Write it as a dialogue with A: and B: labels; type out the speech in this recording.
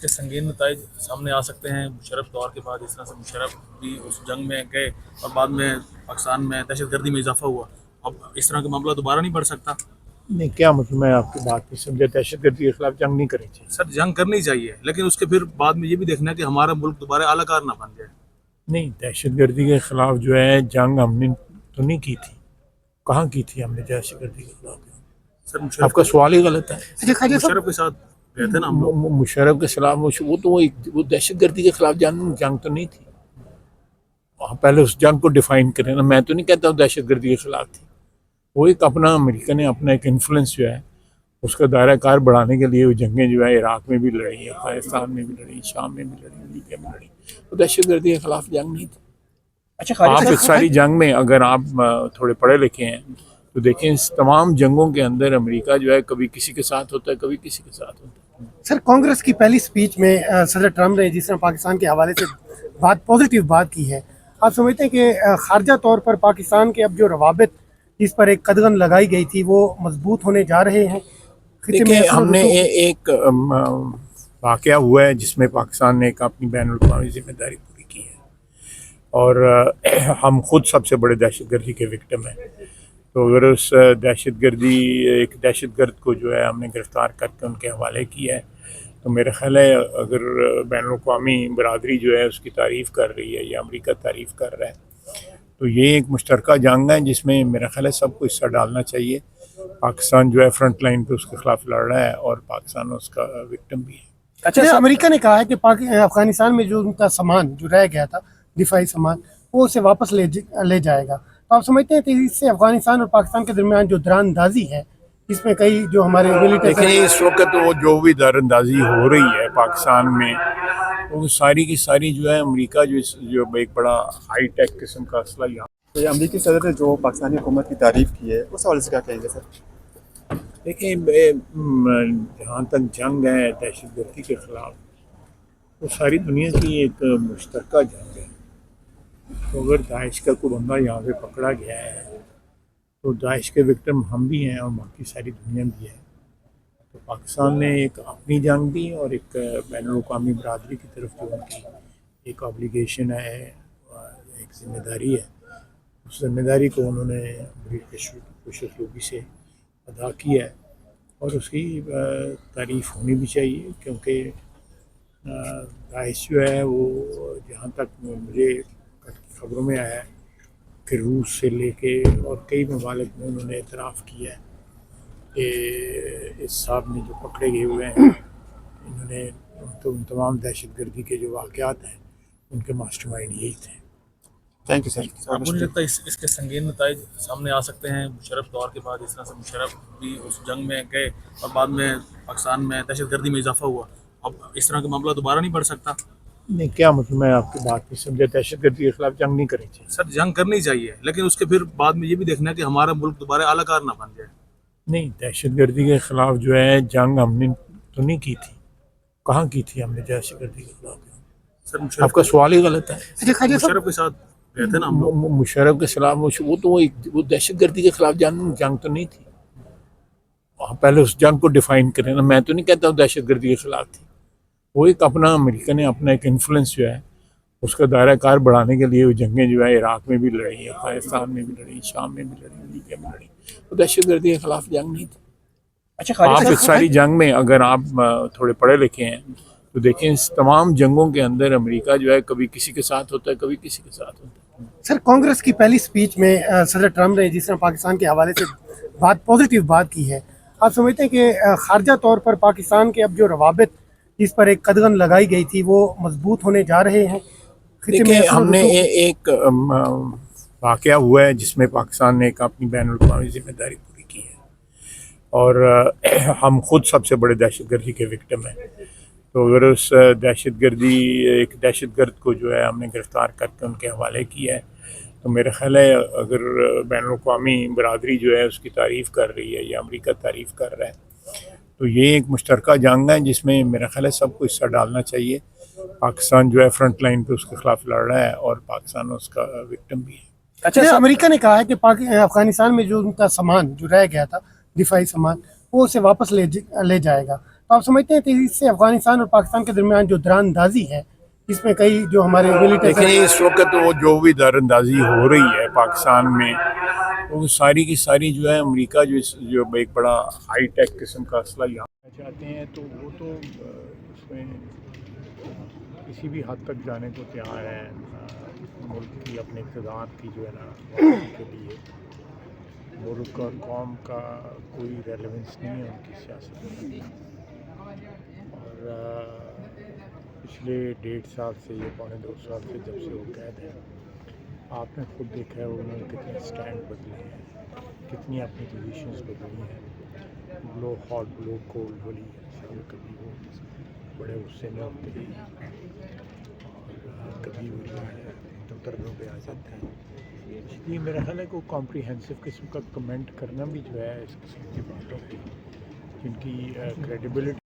A: کے سنگین نتائج سامنے آ سکتے ہیں مشرف دور کے بعد، جس طرح سے مشرف بھی اس جنگ میں گئے اور بعد میں پاکستان میں دہشت گردی میں اضافہ ہوا. اب اس طرح کا معاملہ دوبارہ نہیں بڑھ سکتا.
B: نہیں، کیا مطلب؟ میں آپ کی بات نہیں سمجھا. دہشت گردی کے خلاف جنگ نہیں کرنی چاہیے.
A: سر جنگ کرنی چاہیے، لیکن اس کے پھر بعد میں یہ بھی دیکھنا ہے کہ ہمارا ملک دوبارہ اعلی کار نہ بن جائے.
B: نہیں، دہشت گردی کے خلاف جو ہے جنگ ہم نے تو نہیں کی تھی. کہاں کی تھی ہم نے دہشت گردی کے خلاف؟
A: سر
B: آپ کا سوال ہی غلط ہے.
A: مشرف کے ساتھ گئے تھے نا ہم لوگ.
B: مشرف کے خلاف وہ دہشت گردی کے خلاف جنگ تو نہیں تھی. آپ پہلے اس جنگ کو ڈیفائن کریں نا. میں تو نہیں کہتا ہوں دہشت گردی کے خلاف تھی. وہ ایک اپنا امریکہ نے اپنا ایک انفلوئنس جو ہے اس کا دائرہ کار بڑھانے کے لیے وہ جنگیں جو ہے عراق میں بھی لڑی، افغانستان میں بھی لڑی، شام میں بھی لڑی، لیبیا میں لڑی. وہ دہشت گردی کے خلاف جنگ نہیں تھی. آپ اس ساری جنگ میں اگر آپ تھوڑے پڑھے لکھے ہیں تو دیکھیں اس تمام جنگوں کے اندر امریکہ جو ہے کبھی کسی کے ساتھ ہوتا ہے، کبھی کسی کے ساتھ ہوتا ہے.
C: سر، کانگریس کی پہلی سپیچ میں صدر ٹرمپ نے جس طرح پاکستان کے حوالے سے پازیٹیو بات کی ہے، آپ سمجھتے ہیں کہ خارجہ طور پر پاکستان کے اب جو روابط جس پر ایک قدغن لگائی گئی تھی وہ مضبوط ہونے جا رہے ہیں؟
B: دیکھیں، ہم نے ایک واقعہ ہوا ہے جس میں پاکستان نے ایک اپنی بین الاقوامی ذمہ داری پوری کی ہے، اور ہم خود سب سے بڑے دہشت گردی کے وکٹم ہیں. تو اگر اس ایک دہشت گرد کو جو ہے ہم نے گرفتار کر کے ان کے حوالے کیا ہے تو میرا خیال ہے اگر بین الاقوامی برادری جو ہے اس کی تعریف کر رہی ہے یا امریکہ تعریف کر رہا ہے تو یہ ایک مشترکہ جنگ ہے جس میں میرا خیال ہے سب کو حصہ ڈالنا چاہیے. پاکستان جو ہے فرنٹ لائن پہ اس کے خلاف لڑ رہا ہے اور پاکستان اس کا وکٹم بھی ہے.
C: اچھا، امریکہ نے کہا ہے کہ افغانستان میں جو ان کا سامان جو رہ گیا تھا، دفاعی سامان، وہ اسے واپس لے جائے گا. تو آپ سمجھتے ہیں کہ اس سے افغانستان اور پاکستان کے درمیان جو دراندازی اندازی ہے اس میں کئی جو ہمارے
B: لیکن اس وقت وہ جو بھی دار اندازی ہو رہی ہے پاکستان میں وہ ساری کی ساری جو ہے امریکہ جو ایک بڑا ہائی ٹیک قسم کا اسلحہ یہاں.
D: تو امریکی صدر نے جو پاکستانی حکومت کی تعریف کی ہے اس حوالے سے کیا کہیں گے سر؟
B: دیکھیں، جہاں تک جنگ ہے دہشت گردی کے خلاف وہ ساری دنیا کی ایک مشترکہ جنگ ہے. تو اگر داعش کا کوئی بندہ یہاں پہ پکڑا گیا ہے تو داعش کے وکٹم ہم بھی ہیں اور باقی ساری دنیا بھی ہے. تو پاکستان نے ایک اپنی جنگ دی اور ایک بین الاقوامی برادری کی طرف جو ان کی ایک آبلیگیشن ہے، ایک ذمہ داری ہے، اس ذمہ داری کو انہوں نے بڑی خوش اسلوبی سے ادا کیا ہے اور اس کی تعریف ہونی بھی چاہیے. کیونکہ داعش جو ہے وہ جہاں تک مجھے خبروں میں آیا ہے کہ روس سے لے کے اور کئی ممالک میں انہوں نے اعتراف کیا ہے کہ اس صاحب نے جو پکڑے گئے ہوئے ہیں انہوں نے ان تمام دہشت گردی کے جو واقعات ہیں ان کے ماسٹر مائنڈ یہی تھے.
D: Thank you sir.
A: آپ کو نہیں لگتا اس کے سنگین نتائج سامنے آ سکتے ہیں مشرف دور کے بعد، جس طرح سے مشرف بھی اس جنگ میں گئے اور بعد میں پاکستان میں دہشت گردی میں اضافہ ہوا. اب اس طرح کا معاملہ دوبارہ نہیں بڑھ سکتا.
B: نہیں، کیا مطلب؟ میں آپ کی بات نہیں سمجھا. دہشت گردی کے خلاف جنگ نہیں کرنی چاہیے.
A: سر جنگ کرنی چاہیے، لیکن اس کے پھر بعد میں یہ بھی دیکھنا ہے کہ ہمارا ملک دوبارہ اعلی کار نہ بن جائے.
B: نہیں، دہشت گردی کے خلاف جو ہے جنگ ہم نے تو نہیں کی تھی. کہاں کی تھی ہم نے دہشت گردی کے خلاف؟
A: سر
B: آپ کا سوال ہی غلط ہے.
A: مشرف کے ساتھ گئے تھے نا ہم لوگ.
B: مشرف کے خلاف وہ دہشت گردی کے خلاف جنگ تو نہیں تھی. آپ پہلے اس جنگ کو ڈیفائن کریں نا. میں تو نہیں کہتا ہوں دہشت گردی کے خلاف تھی. وہ ایک اپنا امریکہ نے اپنا ایک انفلوئنس جو ہے اس کا دائرہ کار بڑھانے کے لیے وہ جنگیں جو ہے عراق میں بھی لڑی، افغانستان میں بھی لڑی، شام میں بھی لڑی، لیبیا میں لڑی. وہ دہشت گردی کے خلاف جنگ نہیں تھی. آپ اس ساری جنگ میں اگر آپ تھوڑے پڑھے لکھے ہیں تو دیکھیں اس تمام جنگوں کے اندر امریکہ جو ہے کبھی کسی کے ساتھ ہوتا ہے، کبھی کسی کے ساتھ ہوتا ہے.
C: سر، کانگریس کی پہلی سپیچ میں صدر ٹرمپ نے جس طرح پاکستان کے حوالے سے پازیٹیو بات کی ہے، آپ سمجھتے ہیں کہ خارجہ طور پر پاکستان کے اب جو روابط جس پر ایک قدغن لگائی گئی تھی وہ مضبوط ہونے جا رہے ہیں؟
B: دیکھیں، ہم نے ایک واقعہ ہوا ہے جس میں پاکستان نے ایک اپنی بین الاقوامی ذمہ داری پوری کی ہے اور ہم خود سب سے بڑے دہشت گردی کے وکٹم ہیں. تو اگر اس ایک دہشت گرد کو جو ہے ہم نے گرفتار کر کے ان کے حوالے کیا ہے تو میرا خیال ہے اگر بین الاقوامی برادری جو ہے اس کی تعریف کر رہی ہے یا امریکہ تعریف کر رہا ہے تو یہ ایک مشترکہ جنگ ہے جس میں میرا خیال ہے سب کو حصہ ڈالنا چاہیے. پاکستان جو ہے فرنٹ لائن پہ اس کے خلاف لڑ رہا ہے اور پاکستان اس کا وکٹم بھی ہے.
C: اچھا، امریکہ نے کہا ہے کہ افغانستان میں جو ان کا سامان جو رہ گیا تھا، دفاعی سامان، وہ اسے واپس لے جائے گا. تو آپ سمجھتے ہیں کہ اس سے افغانستان اور پاکستان کے درمیان جو دراندازی ہے اس میں کئی جو ہمارے
B: دیکھیں
C: ملٹری
B: اس وقت وہ جو بھی دار اندازی ہو رہی ہے پاکستان میں وہ ساری کی ساری جو ہے امریکہ جو ایک بڑا ہائی ٹیک قسم کا اسلحہ یہاں چاہتے ہیں تو وہ تو اس میں کسی بھی حد تک جانے کو تیار ہے ملک کی اپنے اقتدار کی جو ہے نا واپسی کے لیے ملک اور قوم کا کوئی ریلیونس نہیں ہے ان کی سیاست میں اور پچھلے 1.5 سال سے یہ 1.25 سال سے جب سے وہ قید ہے آپ نے خود دیکھا ہے انہوں نے کتنے سٹینڈ بدلے ہیں کتنی اپنی پوزیشنز بدلی ہیں بلو ہاٹ بلو کولڈ والی کبھی وہ بڑے غصے میں ہوتے ہیں اور کبھی وہ جو ہے ترنوں پہ آ جاتے ہیں اس لیے میرا خیال ہے کہ وہ کمپریہنسو قسم کا کمنٹ کرنا بھی جو ہے اس قسم کی باتوں پہ جن کی کریڈیبلٹی